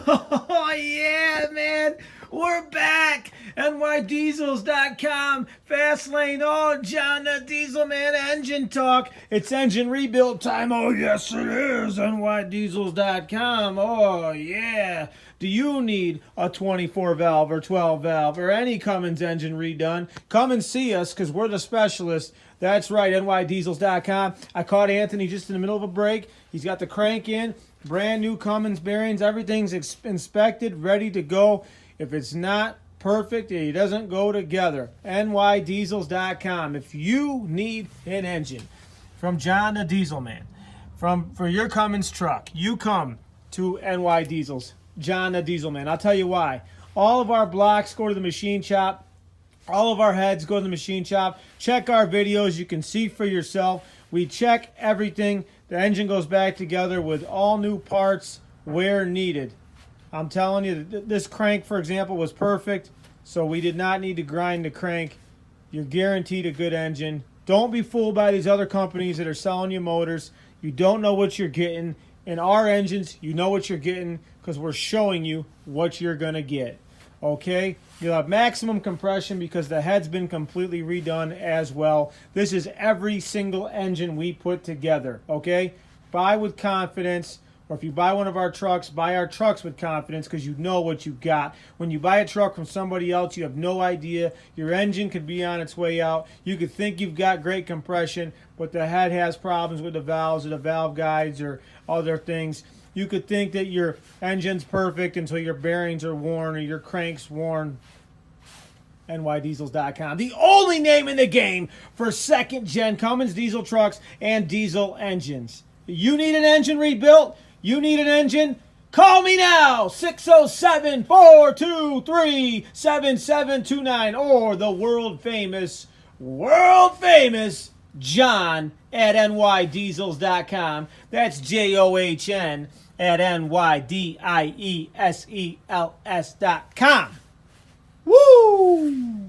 Oh, yeah, man. We're back. NYDiesels.com. Fast lane. Oh, John, the Diesel Man engine talk. It's engine rebuild time. Oh, yes, it is. NYDiesels.com. Oh, yeah. Do you need a 24 valve or 12 valve or any Cummins engine redone? Come and see us because we're the specialists. That's right, NYDiesels.com. I caught Anthony just in the middle of a break. He's got the crank in, brand new Cummins bearings. Everything's inspected, ready to go. If it's not perfect, it doesn't go together. NYDiesels.com. If you need an engine from John the Diesel Man, for your Cummins truck, you come to NY Diesels, John the Diesel Man. I'll tell you why. All of our blocks go to the machine shop. All of our heads go to the machine shop. Check our videos. You can see for yourself. We check everything. The engine goes back together with all new parts where needed. I'm telling you, this crank, for example, was perfect, so we did not need to grind the crank. You're guaranteed a good engine. Don't be fooled by these other companies that are selling you motors. You don't know what you're getting. In our engines, you know what you're getting because we're showing you what you're going to get. Okay, you'll have maximum compression because the head's been completely redone as well. This is every single engine we put together. Okay, buy with confidence, or if you buy one of our trucks, buy our trucks with confidence because you know what you got. When you buy a truck from somebody else, you have no idea. Your engine could be on its way out. You could think you've got great compression, but the head has problems with the valves or the valve guides or other things. You could think that your engine's perfect until your bearings are worn or your crank's worn. NYDiesels.com. The only name in the game for second-gen Cummins diesel trucks and diesel engines. You need an engine rebuilt? You need an engine? Call me now, 607-423-7729, or the world famous John at NYDiesels.com. That's JOHN at NYDIESELS.com. Woo!